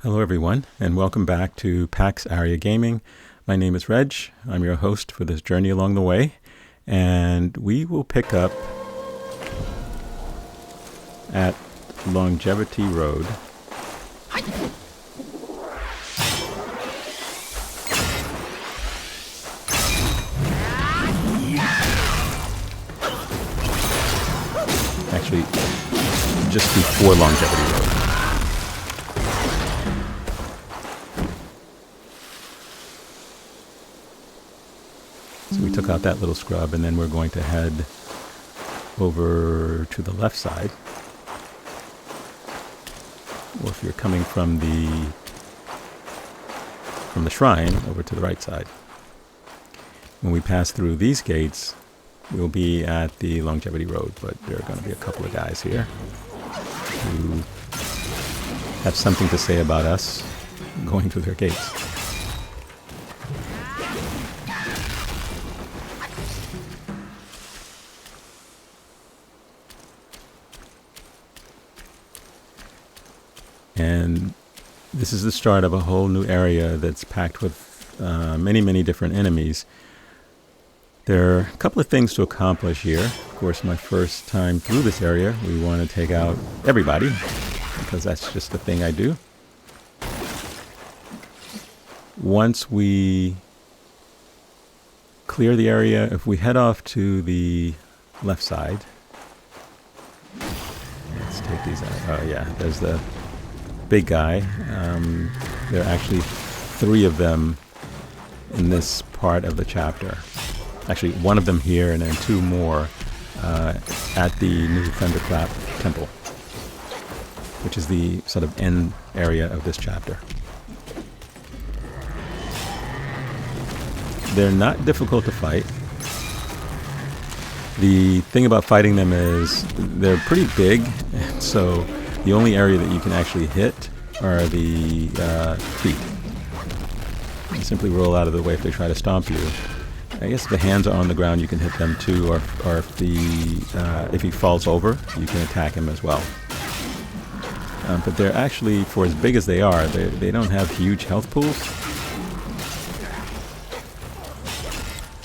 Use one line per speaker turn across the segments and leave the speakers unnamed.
Hello everyone, and welcome back to PAX Area Gaming. My name is Reg. I'm your host for this journey along the way, and we will pick up at Longevity Road. Actually, just before Longevity Road. So we took out that little scrub, and then we're going to head over to the left side. Or if you're coming from the shrine, over to the right side. When we pass through these gates, we'll be at the Longevity Road, but there are going to be a couple of guys here who have something to say about us going through their gates. And this is the start of a whole new area that's packed with many different enemies. There are a couple of things to accomplish here. Of course, my first time through this area, we want to take out everybody, because that's just the thing I do. Once we clear the area, if we head off to the left side, let's take these out. Oh yeah, there's the big guy. There are actually 3 of them in this part of the chapter. Actually, 1 of them here, and then 2 more at the new Thunderclap temple, which is the sort of end area of this chapter. They're not difficult to fight. The thing about fighting them is they're pretty big, and so the only area that you can actually hit are the feet. You simply roll out of the way if they try to stomp you. I guess if the hands are on the ground, you can hit them too, or if he falls over, you can attack him as well. But they're actually, for as big as they are, they don't have huge health pools.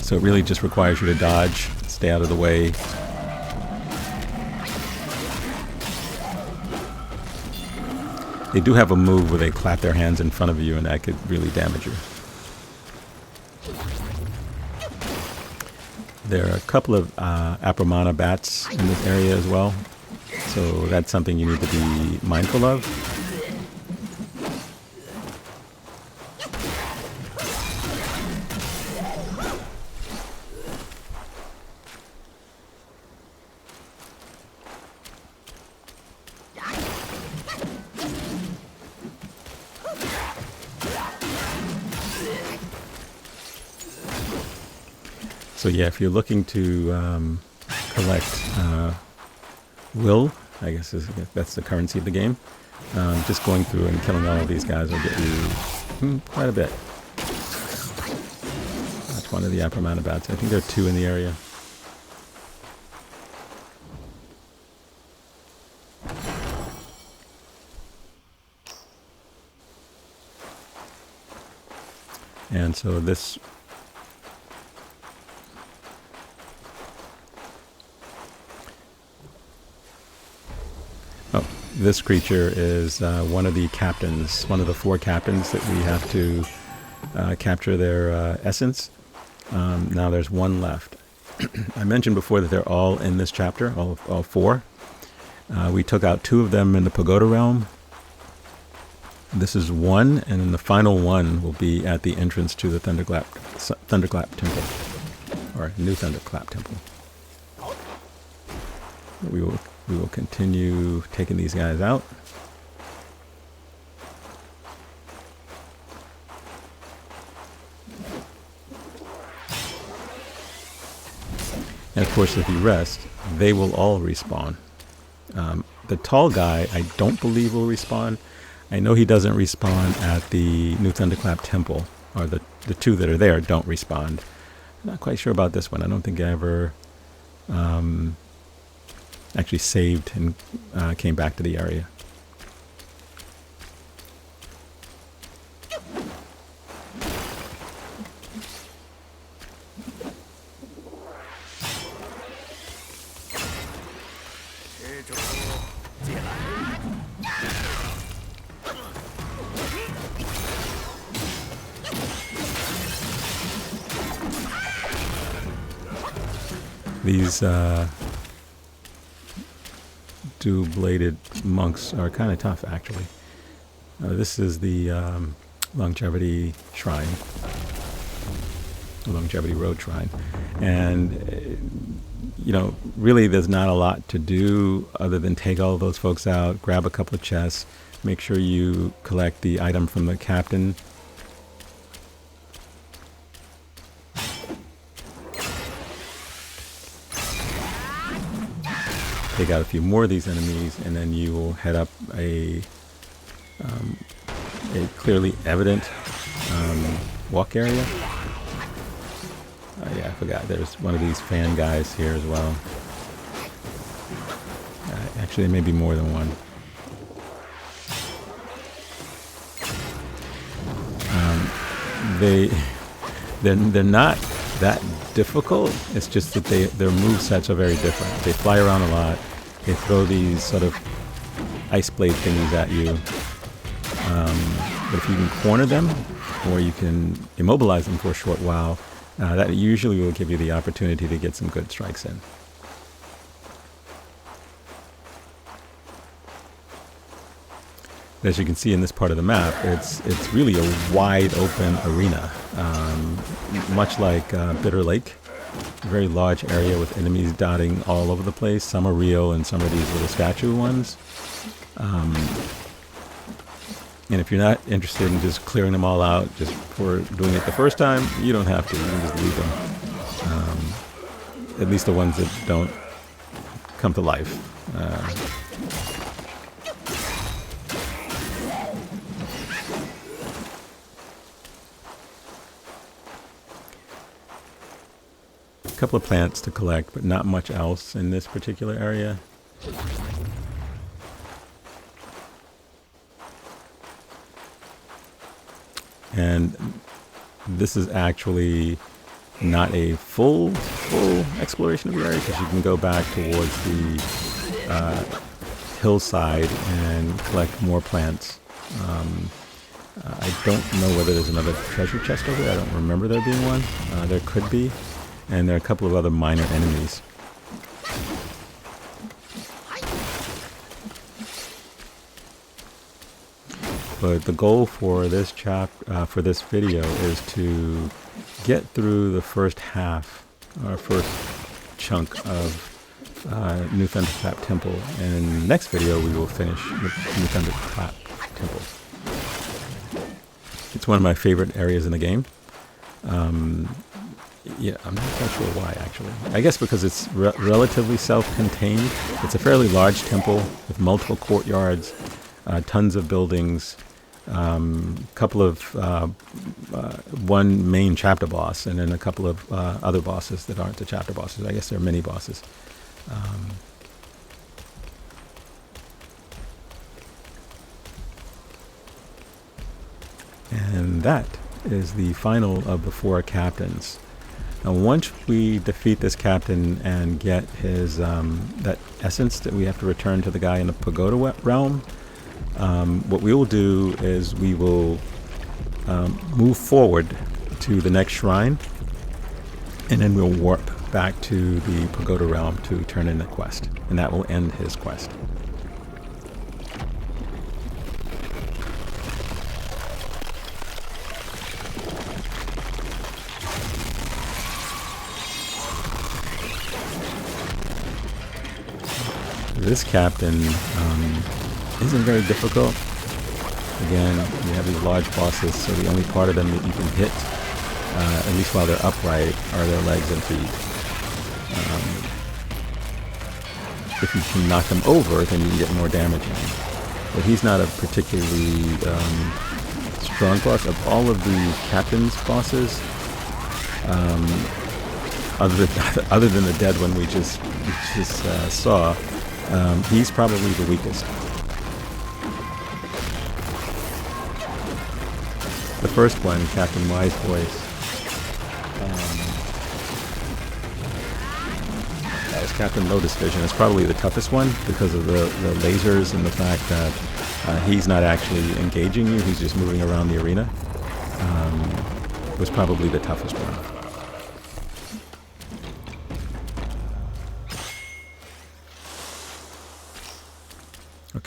So it really just requires you to dodge, stay out of the way. They do have a move where they clap their hands in front of you, and that could really damage you. There are a couple of Apramana bats in this area as well, so that's something you need to be mindful of. So yeah, if you're looking to collect will, I guess that's the currency of the game, just going through and killing all of these guys will get you quite a bit. That's one of the Apramana bats. I think there are 2 in the area. And so this... This creature is one of the captains, one of the 4 captains that we have to capture their essence. Now there's 1 left. I mentioned before that they're all in this chapter, all 4. We took out 2 of them in the Pagoda Realm. This is 1, and then the final 1 will be at the entrance to the Thunderclap Temple, or New Thunderclap Temple. We will continue taking these guys out. And of course, if you rest, they will all respawn. The tall guy, I don't believe will respawn. I know he doesn't respawn at the New Thunderclap Temple, or the 2 that are there don't respawn. I'm not quite sure about this one. I don't think I ever actually saved and came back to the area. These dual-bladed monks are kind of tough, actually. This is the longevity shrine, the longevity road shrine, and you know, really, there's not a lot to do other than take all of those folks out, grab a couple of chests, make sure you collect the item from the captain. Take out a few more of these enemies, and then you will head up a clearly evident walk area. Oh yeah, I forgot. There's one of these fan guys here as well. Actually, there may be more than one. They're not that difficult. It's just that their move sets are very different. They fly around a lot. They throw these sort of ice blade thingies at you. But if you can corner them, or you can immobilize them for a short while, that usually will give you the opportunity to get some good strikes in. As you can see in this part of the map, it's really a wide open arena, much like Bitter Lake. A very large area with enemies dotting all over the place. Some are real and some are these little statue ones. And if you're not interested in just clearing them all out just for doing it the first time, you don't have to. You can just leave them. At least the ones that don't come to life. A couple of plants to collect, but not much else in this particular area. And this is actually not a full exploration of the area, because you can go back towards the hillside and collect more plants. I don't know whether there's another treasure chest over there. I don't remember there being one. There could be. And there are a couple of other minor enemies. But the goal for this video is to get through the first half, or first chunk of New Thunderclap Temple, and in the next video we will finish with New Thunderclap Temple. It's one of my favorite areas in the game. Yeah, I'm not quite sure why, actually. I guess because it's relatively self-contained. It's a fairly large temple with multiple courtyards, tons of buildings, couple of one main chapter boss, and then a couple of other bosses that aren't the chapter bosses. I guess they're mini bosses. And that is the final of the 4 captains. Now, once we defeat this captain and get his that essence that we have to return to the guy in the pagoda realm, what we will do is we will move forward to the next shrine, and then we'll warp back to the pagoda realm to turn in the quest, and that will end his quest. This captain isn't very difficult. Again, you have these large bosses, so the only part of them that you can hit, at least while they're upright, are their legs and feet. If you can knock them over, then you can get more damage in. But he's not a particularly strong boss. Of all of the captain's bosses, other than the dead one we just saw, he's probably the weakest. The first one, Captain Wise Voice, that was Captain Lotus Vision. It's probably the toughest one because of the lasers and the fact that he's not actually engaging you, he's just moving around the arena. Was probably the toughest one.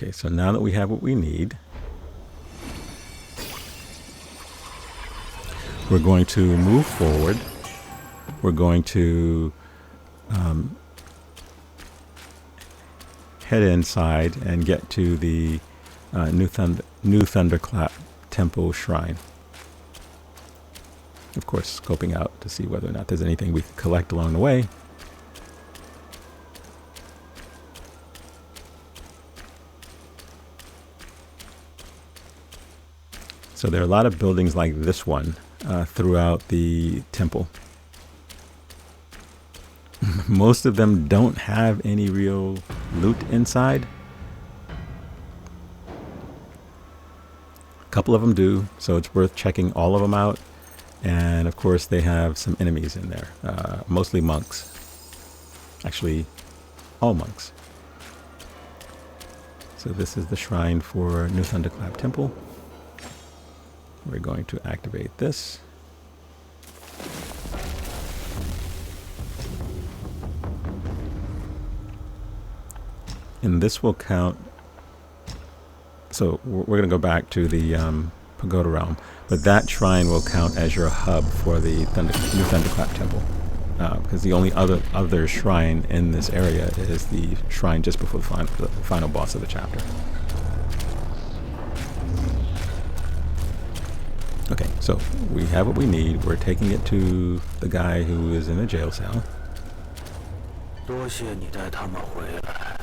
Okay, so now that we have what we need, we're going to move forward. We're going to head inside and get to the new Thunderclap Temple Shrine. Of course, scoping out to see whether or not there's anything we can collect along the way. So there are a lot of buildings like this one throughout the temple. Most of them don't have any real loot inside. A couple of them do, so it's worth checking all of them out. And of course they have some enemies in there, mostly monks. Actually, all monks. So this is the shrine for New Thunderclap Temple. We're going to activate this. And this will count. So we're going to go back to the Pagoda Realm, but that shrine will count as your hub for the New Thunderclap Temple, because the only other shrine in this area is the shrine just before the final boss of the chapter. Okay, so we have what we need. We're taking it to the guy who is in a jail cell.
多谢你带他们回来，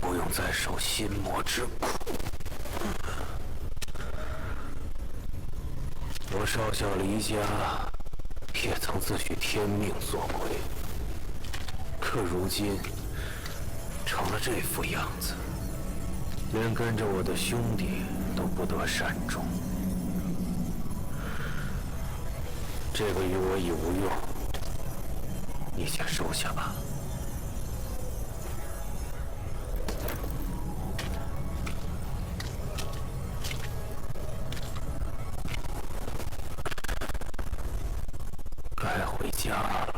不用再受心魔之苦。我少小离家，也曾自诩天命所归，可如今成了这副样子，连跟着我的兄弟都不得善终。这个与我已无用，你先收下吧。 该回家了。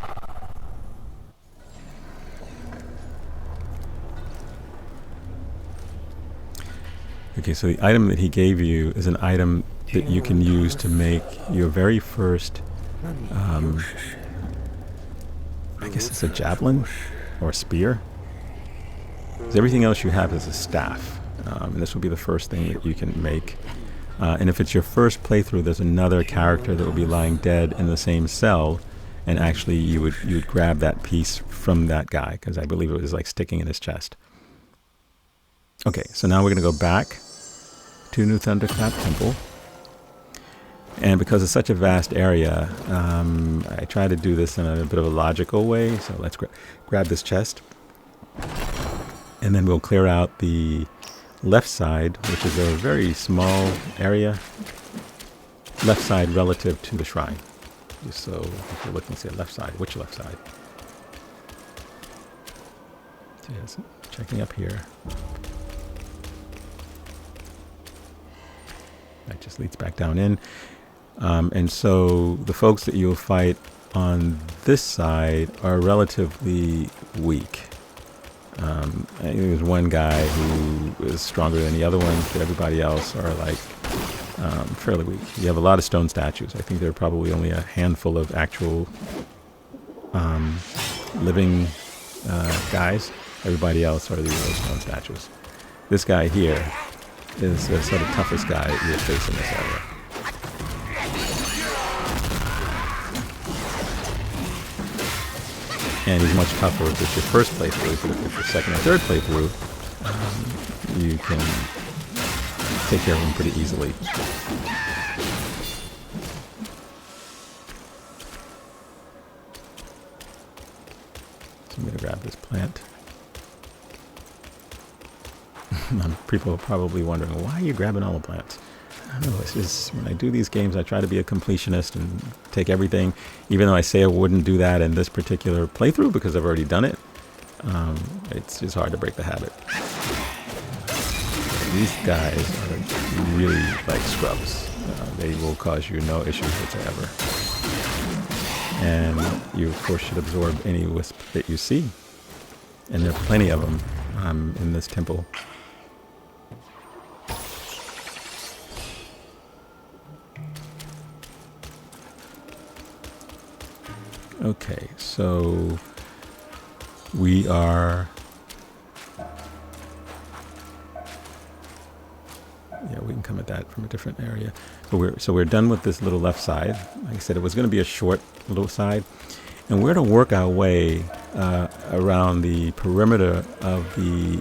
Okay, so the item that he gave you is an item that you can use to make your very first, I guess it's a javelin or a spear. 'Cause everything else you have is a staff. And this will be the first thing that you can make. And if it's your first playthrough, there's another character that will be lying dead in the same cell, and actually you would grab that piece from that guy, because I believe it was like sticking in his chest. Okay, so now we're going to go back to New Thunderclap Temple. And because it's such a vast area, I try to do this in a bit of a logical way. So let's grab this chest. And then we'll clear out the left side, which is a very small area. Left side relative to the shrine. Just so if you're looking, say left side, which left side? So yes, checking up here. That just leads back down in. And so the folks that you'll fight on this side are relatively weak. I think there's one guy who is stronger than the other ones, but everybody else are like fairly weak. You have a lot of stone statues. I think there are probably only a handful of actual living guys. Everybody else are these little stone statues. This guy here is the sort of toughest guy you'll face in this area. And he's much tougher if it's your first playthrough, but if it's your second or third playthrough, you can take care of him pretty easily. So I'm going to grab this plant. People are probably wondering, why are you grabbing all the plants? I don't know, it's just, when I do these games, I try to be a completionist and take everything, even though I say I wouldn't do that in this particular playthrough because I've already done it. It's just hard to break the habit. These guys are really like scrubs. They will cause you no issues whatsoever. And you, of course, should absorb any wisp that you see. And there are plenty of them in this temple. Okay, so we are... Yeah, we can come at that from a different area. But we're done with this little left side. Like I said, it was going to be a short little side. And we're going to work our way around the perimeter of the...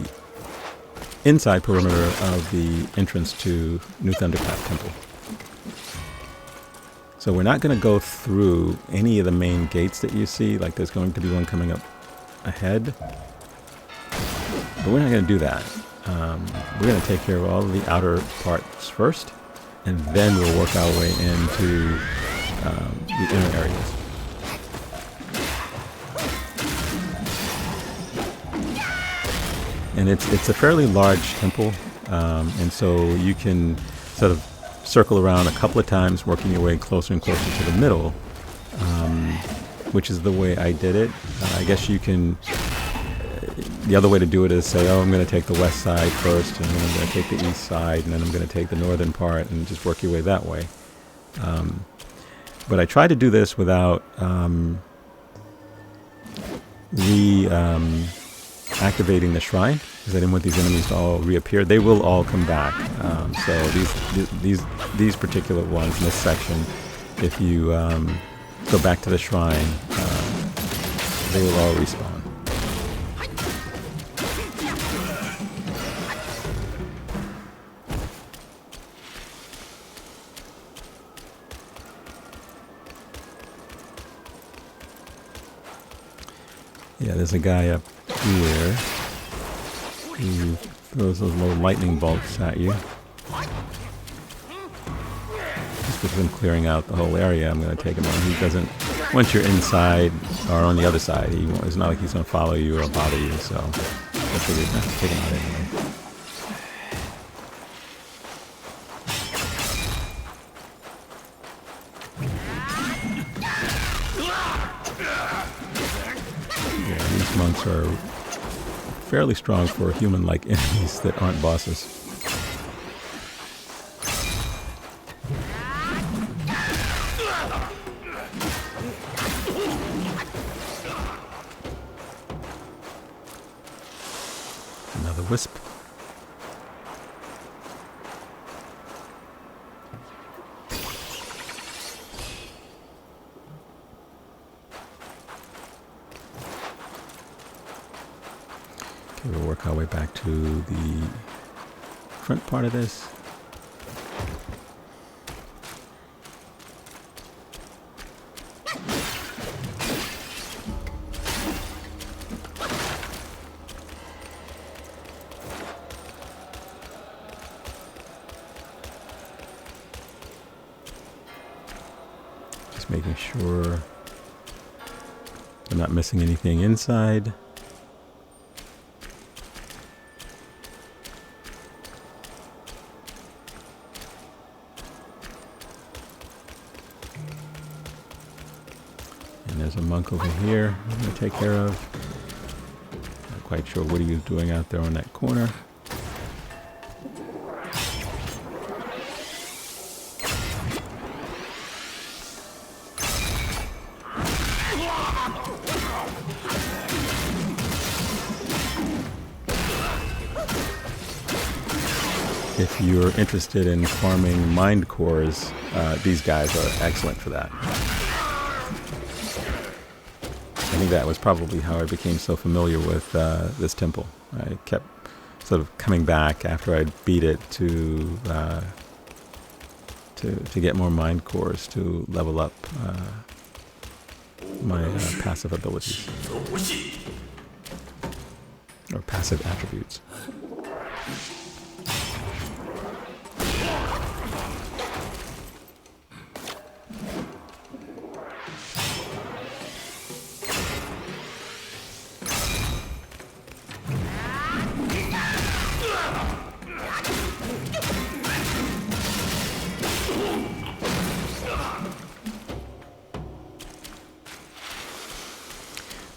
inside perimeter of the entrance to New Thunderclap Temple. So we're not going to go through any of the main gates that you see. Like there's going to be one coming up ahead. But we're not going to do that. We're going to take care of all of the outer parts first. And then we'll work our way into the inner areas. And it's a fairly large temple. And so you can sort of circle around a couple of times, working your way closer and closer to the middle, which is the way I did it. I guess you can, the other way to do it is say, oh, I'm going to take the west side first, and then I'm going to take the east side, and then I'm going to take the northern part, and just work your way that way. But I tried to do this without activating the shrine, because I didn't want these enemies to all reappear. They will all come back. So these particular ones in this section, if you go back to the shrine, they will all respawn. Yeah, there's a guy up here who throws those little lightning bolts at you. Just with him clearing out the whole area, I'm going to take him on. He doesn't, once you're inside or on the other side, it's not like he's going to follow you or bother you, so I figured, take him out anyway. These monks are fairly strong for human-like enemies that aren't bosses. Another wisp. Okay, we'll work our way back to the front part of this. Just making sure I'm not missing anything inside. There's a monk over here I'm going to take care of. Not quite sure what he was doing out there on that corner. If you're interested in farming mind cores, these guys are excellent for that. I think that was probably how I became so familiar with this temple. I kept sort of coming back after I'd beat it to get more mind cores to level up my passive abilities or passive attributes.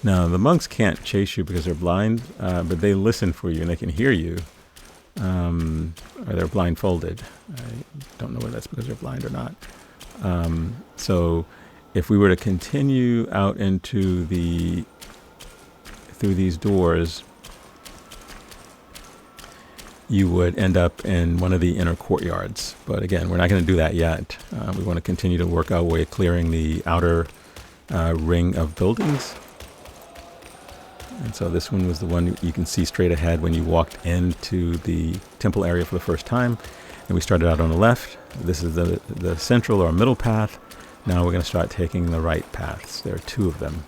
Now, the monks can't chase you because they're blind, but they listen for you and they can hear you, or they're blindfolded. I don't know whether that's because they're blind or not. So if we were to continue out into through these doors, you would end up in one of the inner courtyards. But again, we're not going to do that yet. We want to continue to work our way clearing the outer ring of buildings. And so this one was the one you can see straight ahead when you walked into the temple area for the first time. And we started out on the left. This is the central or middle path. Now we're going to start taking the right paths. There are two of them.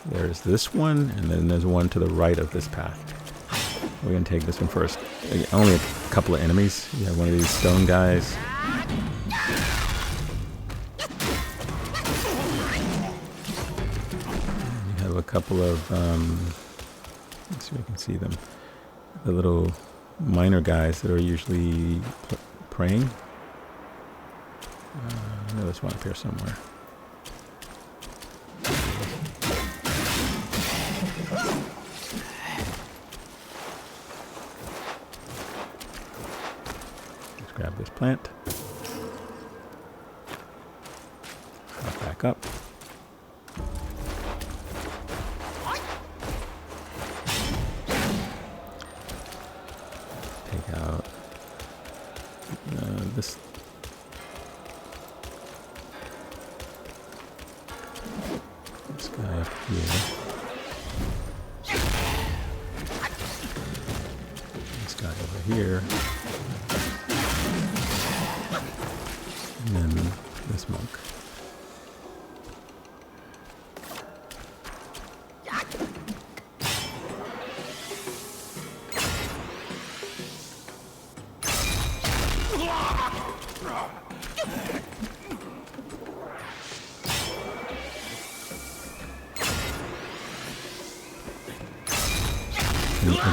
There's this one, and then there's one to the right of this path. We're going to take this one first. Only a couple of enemies. You have one of these stone guys. You have a couple of, let's see if I can see them. The little miner guys that are usually praying. I know there's one up here somewhere. Let's grab this plant. Hop back up. Take out this. This guy up here. This guy over here. And then this monk.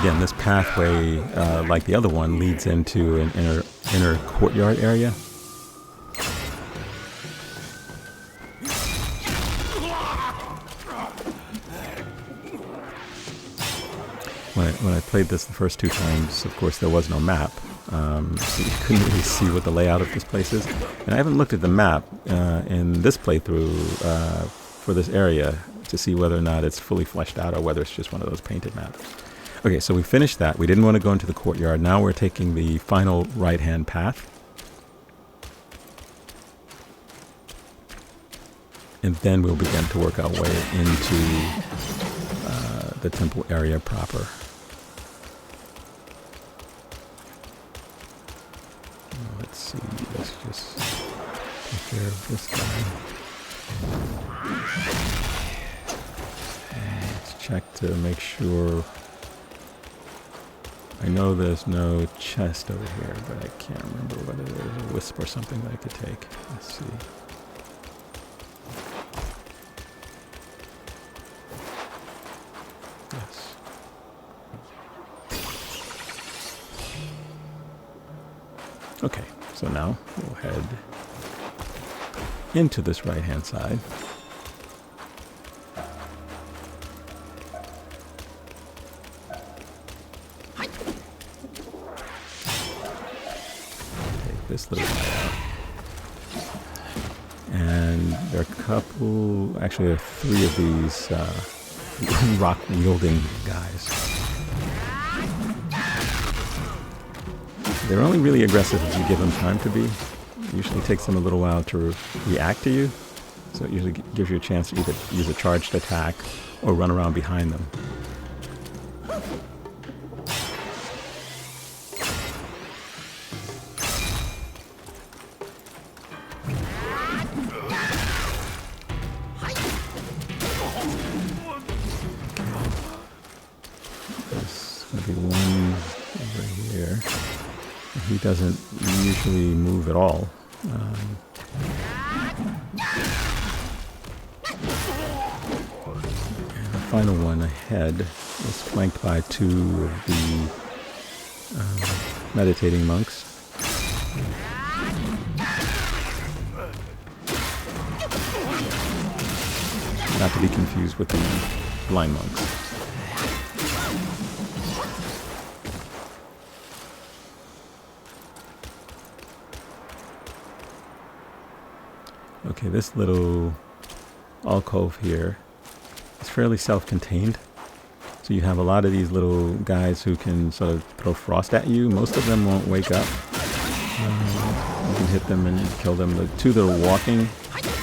Again, this pathway, like the other one, leads into an inner courtyard area. When I played this the first two times, of course, there was no map, so you couldn't really see what the layout of this place is. And I haven't looked at the map in this playthrough for this area to see whether or not it's fully fleshed out or whether it's just one of those painted maps. Okay, so we finished that. We didn't want to go into the courtyard. Now we're taking the final right-hand path. And then we'll begin to work our way into the temple area proper. Let's see. Let's just take care of this guy. And let's check to make sure. I know there's no chest over here, but I can't remember whether there's a wisp or something that I could take. Let's see. Yes. Okay, so now we'll head into this right-hand side. This little guy out. And there are a couple, actually there are three of these rock-wielding guys. They're only really aggressive if you give them time to be. It usually takes them a little while to react to you. So it usually gives you a chance to either use a charged attack or run around behind them. He doesn't usually move at all. And the final one ahead is flanked by two of the meditating monks. Not to be confused with the blind monks. Okay, this little alcove here is fairly self-contained. So you have a lot of these little guys who can sort of throw frost at you. Most of them won't wake up. You can hit them and kill them. The two that are walking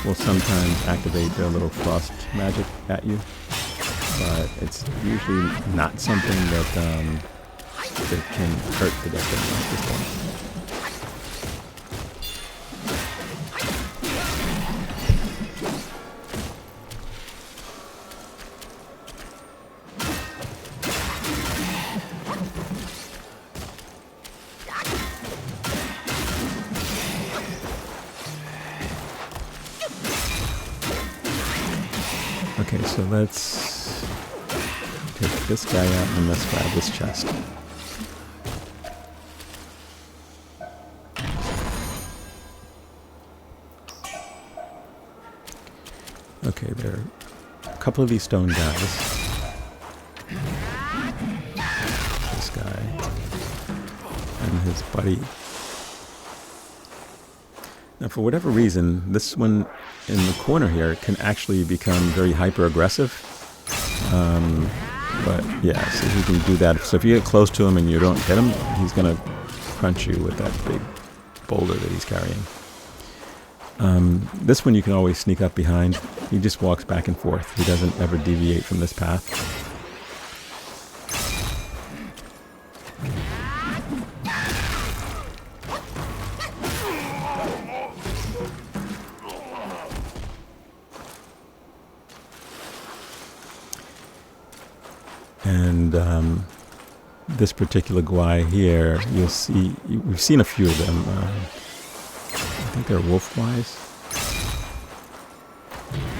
will sometimes activate their little frost magic at you. But it's usually not something that can hurt the Destined One. Okay, so let's take this guy out and let's grab this chest. Okay, there are a couple of these stone guys. This guy and his buddy. Now, for whatever reason, this one in the corner here can actually become very hyper-aggressive. But yeah, so he can do that. So if you get close to him and you don't hit him, he's going to crunch you with that big boulder that he's carrying. This one you can always sneak up behind. He just walks back and forth. He doesn't ever deviate from this path. And this particular guy here, you'll see, we've seen a few of them. I think they're wolf guys.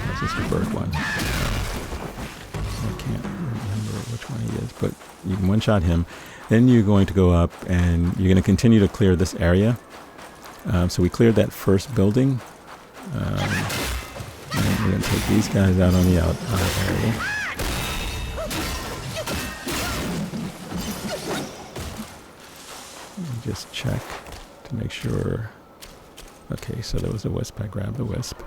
That's just a bird one. I can't remember which one he is, but you can one-shot him. Then you're going to go up and you're going to continue to clear this area. So we cleared that first building. And we're going to take these guys out on the out area. Just check to make sure. Okay, so there was a wisp. I grabbed the wisp.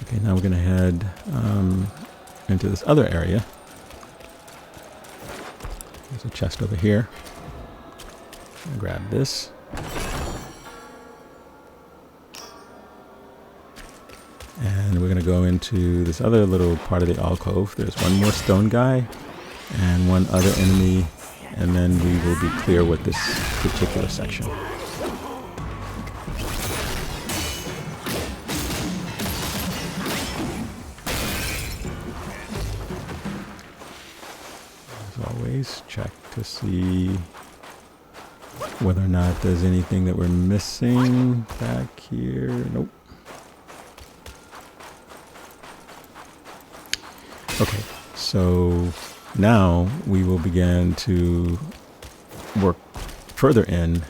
Okay, now we're going to head into this other area. There's a chest over here. I'll grab this. And we're going to go into this other little part of the alcove. There's one more stone guy and one other enemy, and then we will be clear with this particular section. As always, check to see whether or not there's anything that we're missing back here. Nope. Okay, so now we will begin to work further in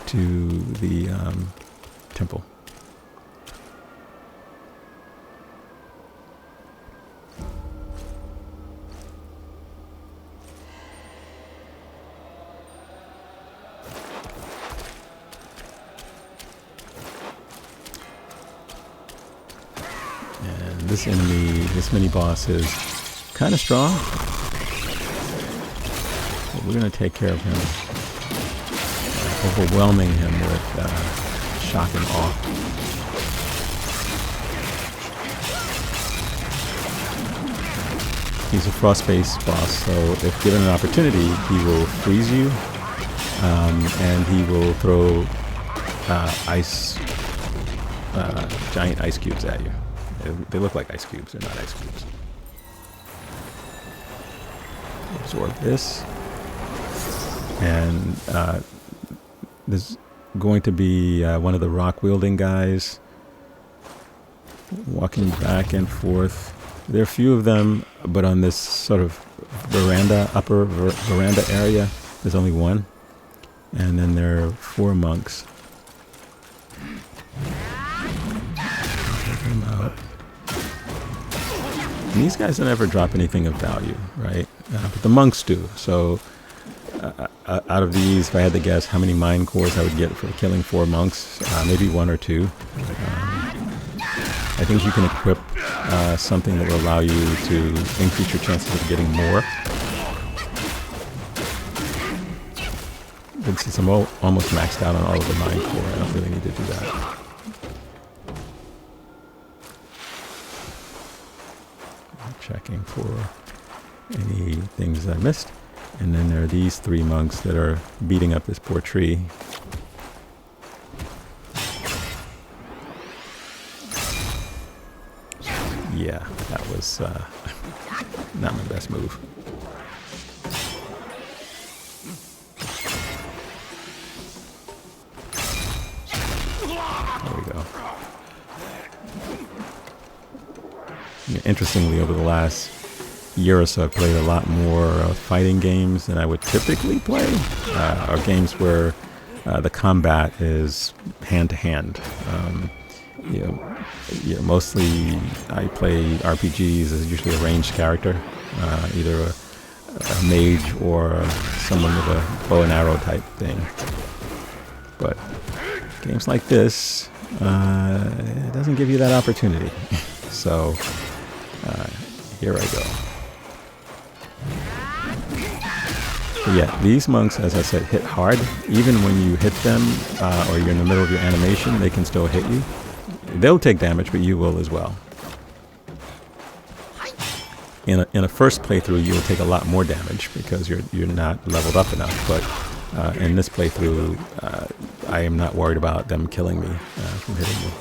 to the temple. This enemy, this mini boss is kind of strong. But we're going to take care of him, overwhelming him with shock and awe. He's a frost-based boss, so if given an opportunity, he will freeze you, and he will throw giant ice cubes at you. They look like ice cubes. They're not ice cubes. Absorb this. And there's going to be one of the rock-wielding guys walking back and forth. There are a few of them, but on this sort of upper veranda area, there's only one. And then there are 4 monks. Take them out. And these guys don't ever drop anything of value, right? But the monks do. So out of these, if I had to guess how many mind cores I would get for killing 4 monks, maybe 1 or 2. I think you can equip something that will allow you to increase your chances of getting more. But since I'm almost maxed out on all of the mind core, I don't really need to do that. I'm checking for any things I missed. And then there are these 3 monks that are beating up this poor tree. Yeah, that was not my best move. There we go. Interestingly, over the last year or so, I've played a lot more fighting games than I would typically play, or games where the combat is hand-to-hand. Mostly I play RPGs as usually a ranged character, either a mage or someone with a bow and arrow type thing. But games like this, it doesn't give you that opportunity. So here I go. But yeah, these monks, as I said, hit hard. Even when you hit them or you're in the middle of your animation, they can still hit you. They'll take damage, but you will as well. In a first playthrough, you'll take a lot more damage because you're not leveled up enough. But in this playthrough, I am not worried about them killing me from hitting me.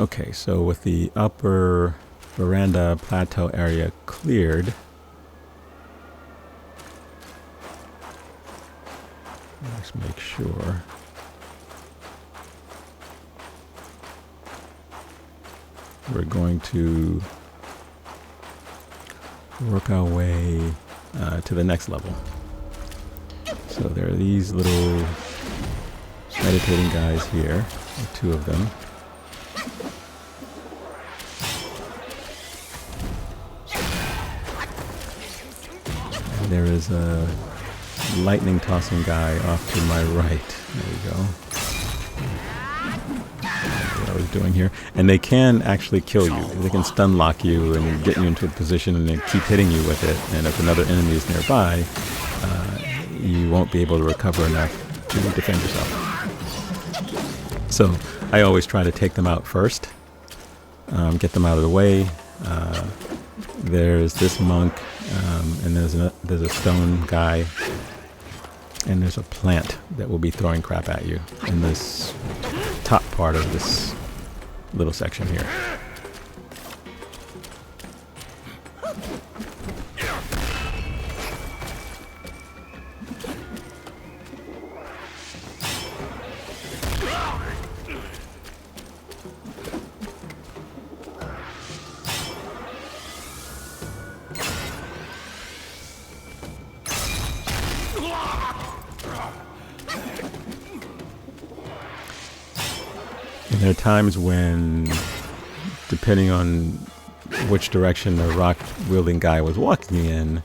Okay, so with the upper veranda plateau area cleared, let's make sure. We're going to work our way to the next level. So there are these little meditating guys here, 2 of them. And there is a lightning tossing guy off to my right. There we go. What I was doing here. And they can actually kill you. They can stun lock you and get you into a position and then keep hitting you with it. And if another enemy is nearby, you won't be able to recover enough to defend yourself. So I always try to take them out first, get them out of the way. There's this monk, and there's a stone guy, and there's a plant that will be throwing crap at you in this top part of this little section here. And there are times when, depending on which direction the rock-wielding guy was walking in,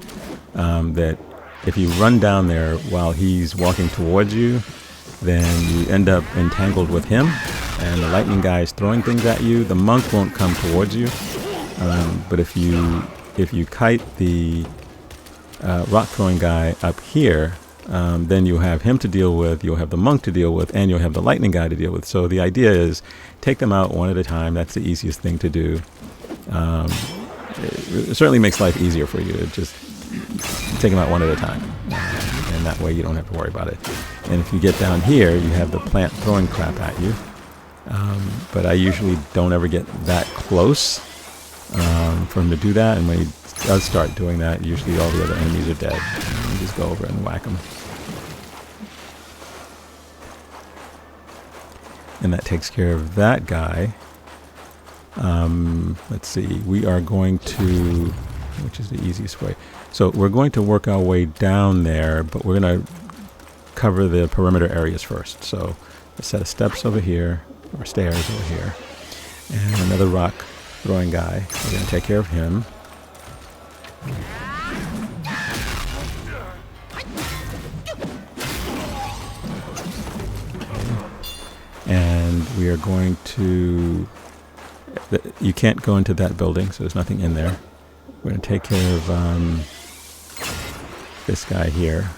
that if you run down there while he's walking towards you, then you end up entangled with him, and the lightning guy is throwing things at you. The monk won't come towards you, but if you kite the rock-throwing guy up here, then you'll have him to deal with, you'll have the monk to deal with, and you'll have the lightning guy to deal with. So the idea is take them out one at a time. That's the easiest thing to do. It certainly makes life easier for you to just take them out one at a time. And that way you don't have to worry about it. And if you get down here, you have the plant throwing crap at you. But I usually don't ever get that close for him to do that. And when he does start doing that, usually all the other enemies are dead. And you just go over and whack them. And that takes care of that guy. Let's see. We are going to, which is the easiest way. So we're going to work our way down there, but we're going to cover the perimeter areas first. So a set of steps over here, or stairs over here, and another rock throwing guy. We're going to take care of him. And we are going to, you can't go into that building, so there's nothing in there. We're going to take care of this guy here.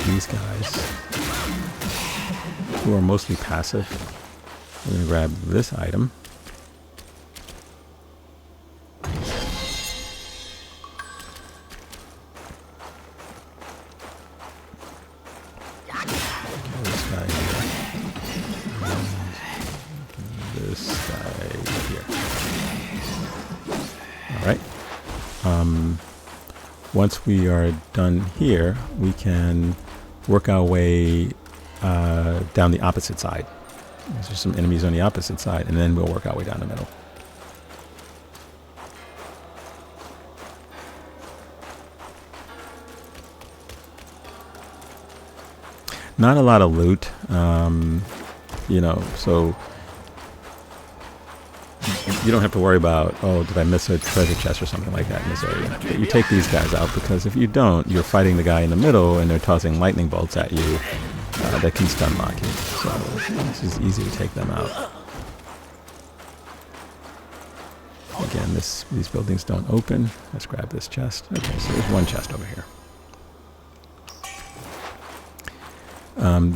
These guys, who are mostly passive. We're going to grab this item. This guy here. And this guy here. Alright. Once we are done here, we can work our way down the opposite side. There's some enemies on the opposite side, and then we'll work our way down the middle. Not a lot of loot, you know, so you don't have to worry about, oh, did I miss a treasure chest or something like that in this area. But you take these guys out, because if you don't, you're fighting the guy in the middle and they're tossing lightning bolts at you that can stun lock you. So this is easy to take them out. Again, these buildings don't open. Let's grab this chest. Okay, so there's one chest over here.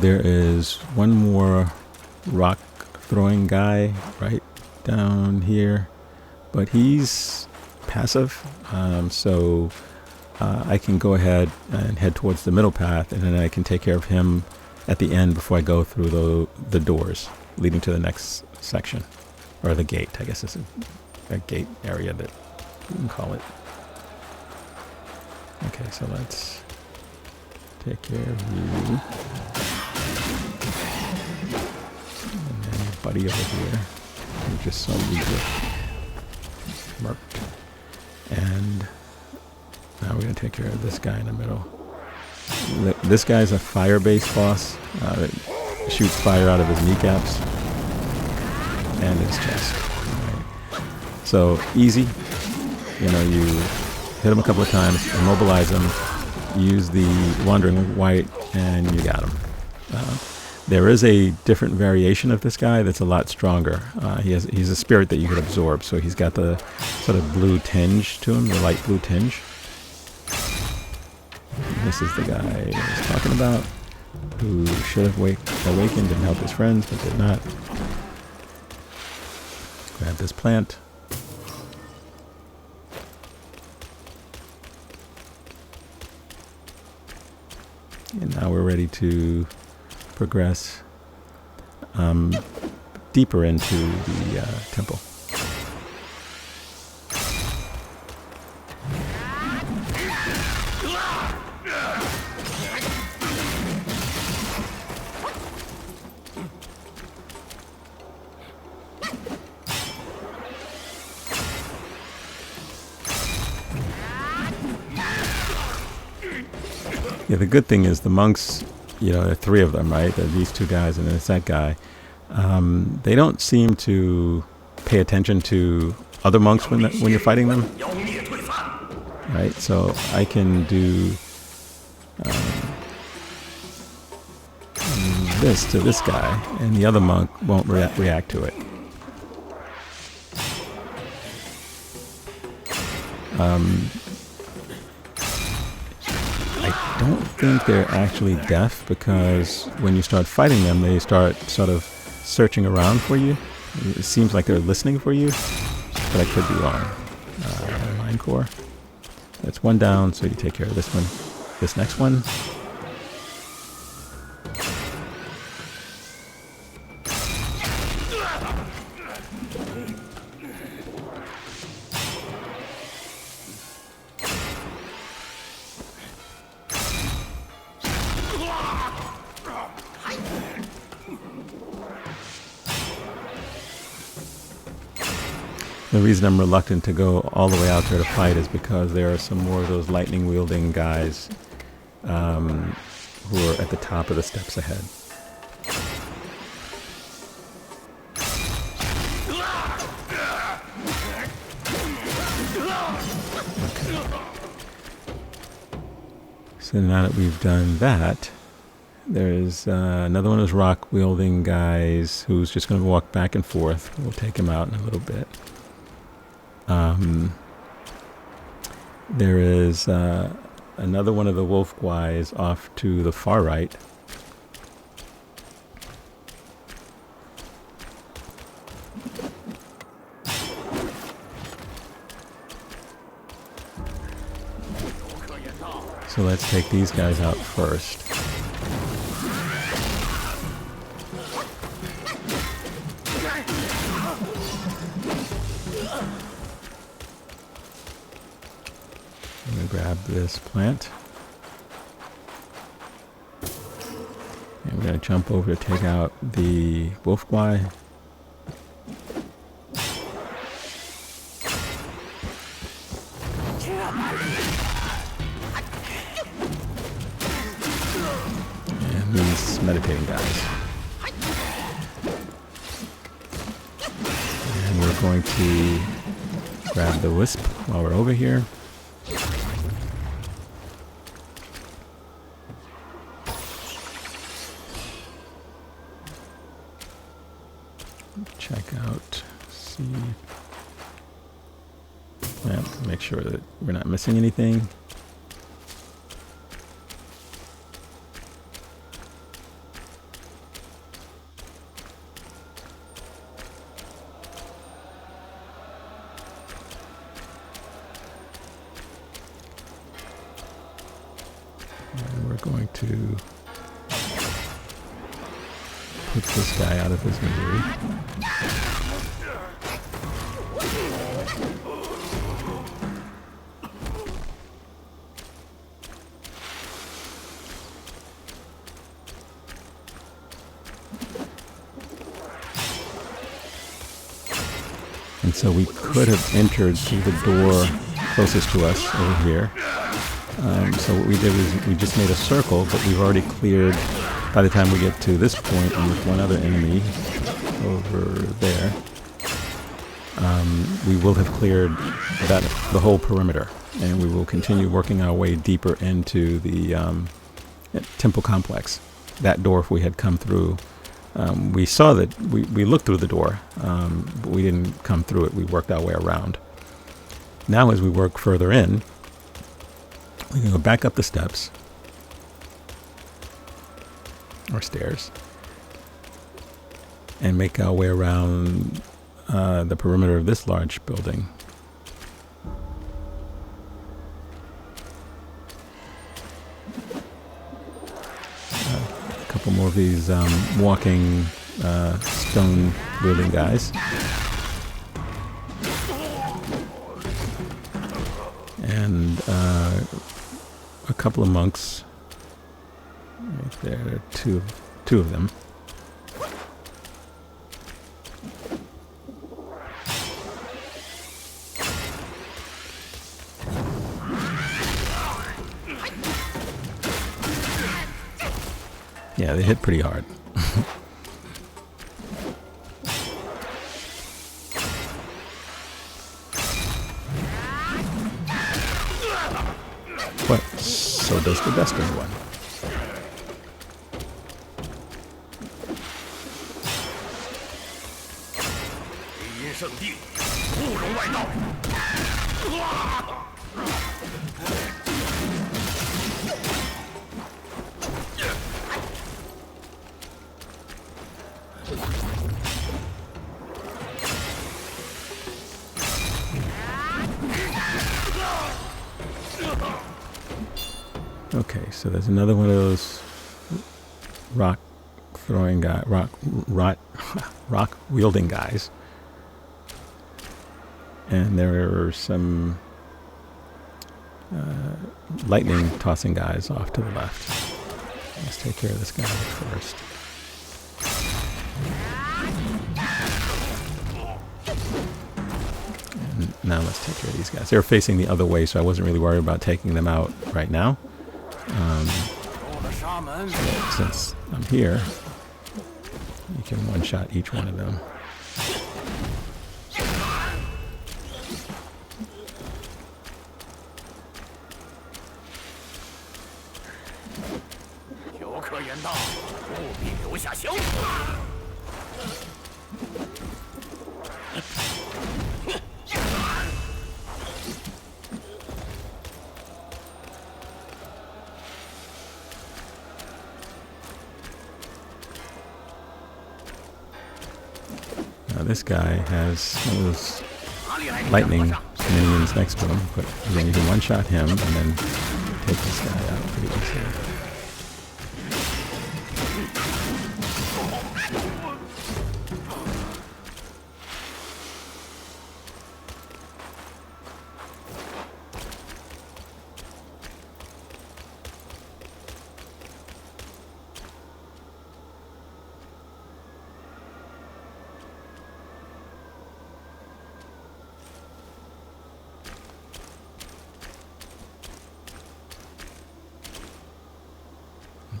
There is one more rock throwing guy right down here, but he's passive, so I can go ahead and head towards the middle path, and then I can take care of him at the end before I go through the doors leading to the next section, or the gate. I guess it's a gate area that you can call it. Okay, so let's take care of you. And then your buddy over here. You're just so easily marked. And now we're going to take care of this guy in the middle. This guy's a fire-based boss that shoots fire out of his kneecaps and his chest. Right. So easy. You know, you hit him a couple of times, immobilize him, use the Wandering White, and you got him. There is a different variation of this guy that's a lot stronger. He's a spirit that you could absorb, so he's got the sort of blue tinge to him, the light blue tinge. And this is the guy I was talking about, who should have awakened and helped his friends, but did not. Grab this plant. And now we're ready to progress deeper into the temple. Yeah, the good thing is the monks, you know, there are three of them, right? There are these two guys and there's that guy. They don't seem to pay attention to other monks when you're fighting them. Right? So I can do this to this guy, and the other monk won't react to it. I don't think they're actually deaf, because when you start fighting them, they start sort of searching around for you. It seems like they're listening for you, but I could be wrong. Mind core. That's one down, so you take care of this one. This next one. The reason I'm reluctant to go all the way out there to fight is because there are some more of those lightning-wielding guys who are at the top of the steps ahead. Okay. So now that we've done that, there's another one of those rock-wielding guys who's just going to walk back and forth. We'll take him out in a little bit. There is another one of the wolf guys off to the far right. So let's take these guys out first. I'm going to grab this plant. And we're going to jump over to take out the wolf guy. And these meditating guys. And we're going to grab the wisp while we're over here. Check out, see, yeah, make sure that we're not missing anything. And we're going to put this guy out of his misery. And so we could have entered through the door closest to us over here. So what we did was we just made a circle, but we've already cleared, by the time we get to this point, and with one other enemy over there, we will have cleared the whole perimeter, and we will continue working our way deeper into the temple complex. That door, if we had come through, we saw that we looked through the door, but we didn't come through it. We worked our way around. Now, as we work further in, we can go back up the steps or stairs and make our way around the perimeter of this large building. A couple more of these walking stone wielding guys. And a couple of monks. Right there, two of them. Yeah, they hit pretty hard. But so does the Destined One. Okay, so there's another one of those rock throwing guy, rock wielding guys, and there are some lightning tossing guys off to the left. Let's take care of this guy first. And now let's take care of these guys. They're facing the other way, so I wasn't really worried about taking them out right now. Since I'm here, you can one-shot each one of them. Now this guy has one of those lightning minions next to him, but again, you can one-shot him and then take this guy out pretty easily.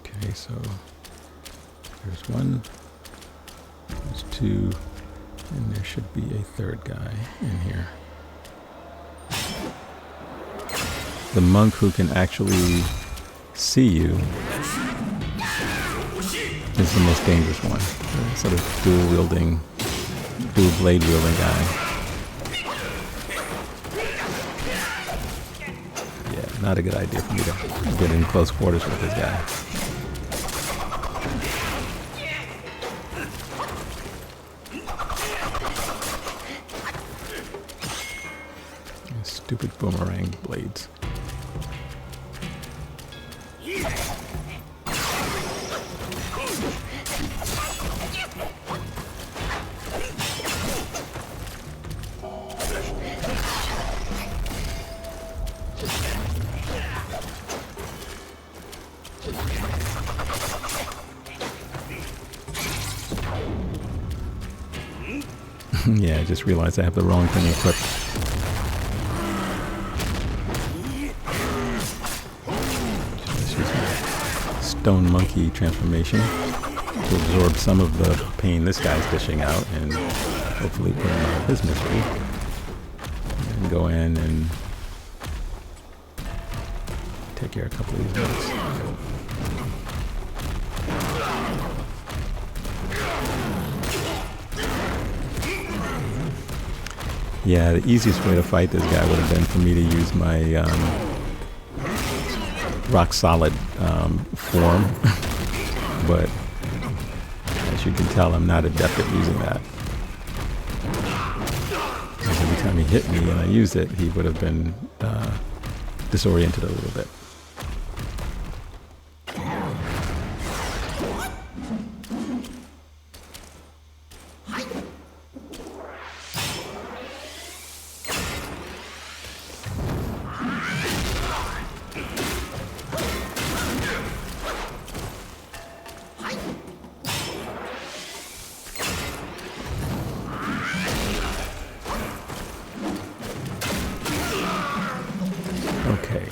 Okay, so there's one, there's two, and there should be a third guy in here. The monk who can actually see you is the most dangerous one. The sort of dual blade wielding guy. Yeah, not a good idea for me to get in close quarters with this guy. Stupid boomerang blades. Yeah, I just realized I have the wrong thing equipped. Stone monkey transformation to absorb some of the pain this guy's dishing out and hopefully put him out of his misery. And go in and take care of a couple of these monks. Yeah, the easiest way to fight this guy would have been for me to use my rock solid form, but as you can tell, I'm not adept at using that. Because every time he hit me and I used it, he would have been disoriented a little bit. Okay.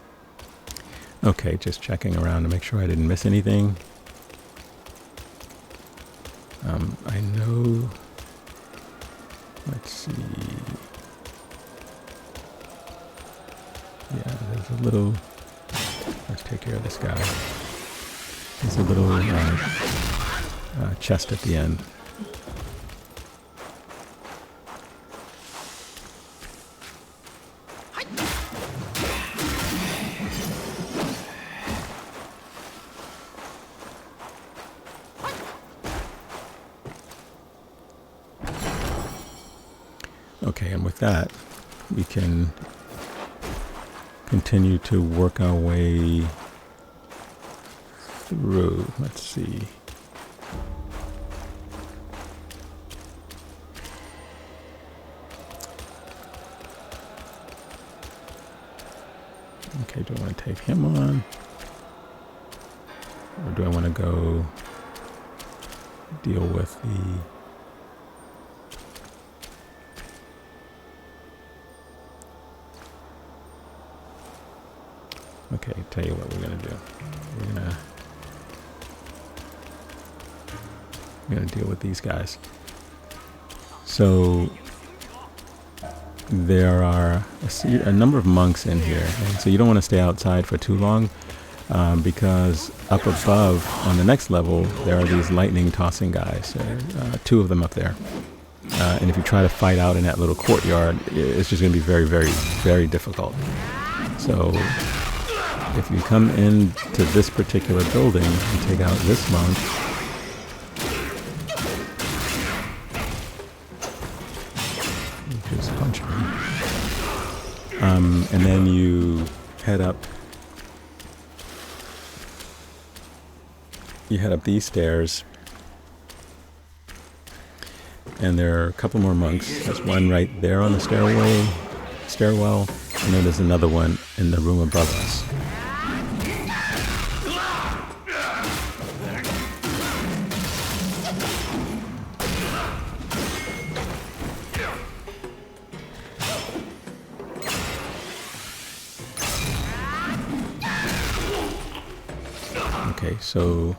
Okay. Okay, just checking around to make sure I didn't miss anything. I Yeah, there's a little... Let's take care of this guy. There's a little chest at the end. Okay, and with that, we can continue to work our way through. Let's see. Okay, do I want to take him on? Or do I want to go deal with the... Okay, tell you what we're gonna do. We're gonna deal with these guys. So there are a number of monks in here, and so you don't want to stay outside for too long, because up above on the next level there are these lightning tossing guys. Two of them up there, and if you try to fight out in that little courtyard, it's just going to be very, very, very difficult. So if you come into this particular building and take out this monk, you just punch him. And then you head up these stairs, and there are a couple more monks. There's one right there on the stairwell, and then there's another one in the room above us. Okay, so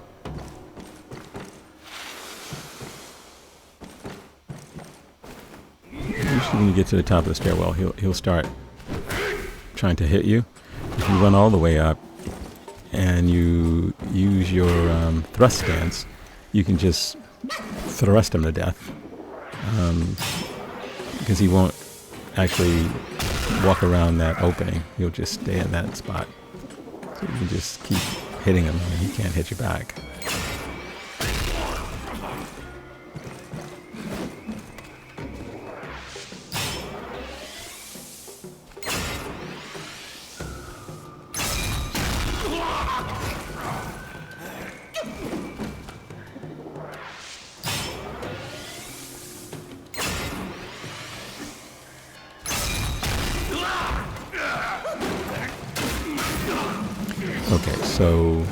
usually when you get to the top of the stairwell, he'll start trying to hit you. If you run all the way up and you use your thrust stance, you can just thrust him to death, because he won't actually walk around that opening. He'll just stay in that spot. So you can just keep hitting him and he can't hit you back. Okay, so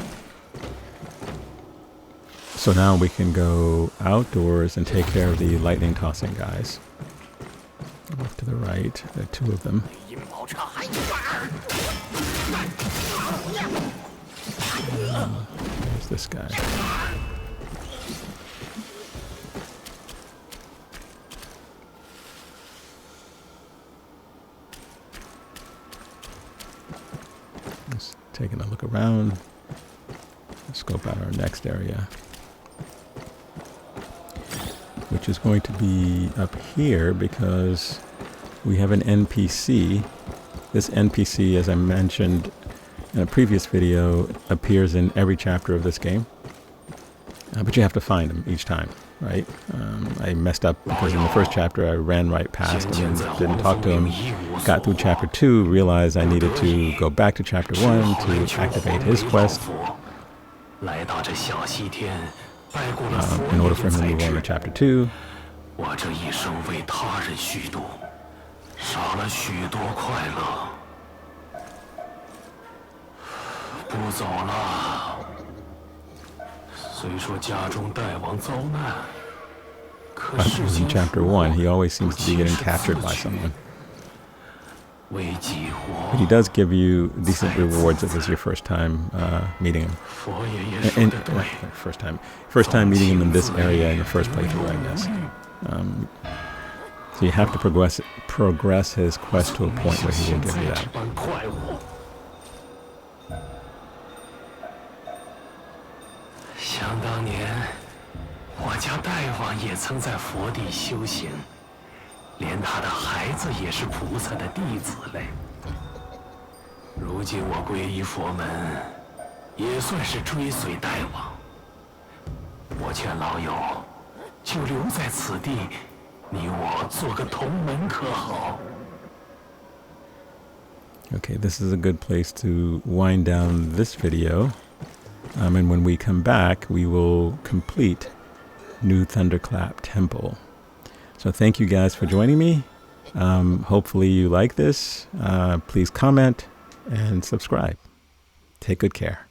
now we can go outdoors and take care of the lightning tossing guys. Off to the right, there are two of them. There's this guy. Just taking a look around. Let's scope out our next area, which is going to be up here because we have an NPC. This NPC, as I mentioned in a previous video, appears in every chapter of this game. But you have to find him each time, right? I messed up because in the first chapter I ran right past him and didn't talk to him. Got through chapter 2, realized I needed to go back to chapter 1 to activate his quest. In order for him to move on to chapter 2. In chapter 1, he always seems to be getting captured by someone. But he does give you decent rewards if it's your first time meeting him. First time meeting him in this area in the first playthrough, I guess. So you have to progress his quest to a point where he will give you that.
想当年，我家大王也曾在佛地修行，连他的孩子也是菩萨的弟子嘞。如今我皈依佛门，也算是追随大王。我劝老友，就留在此地，你我做个同门可好？
Okay, this is a good place to wind down this video. And when we come back, we will complete New Thunderclap Temple. So thank you guys for joining me. Hopefully you like this. Please comment and subscribe. Take good care.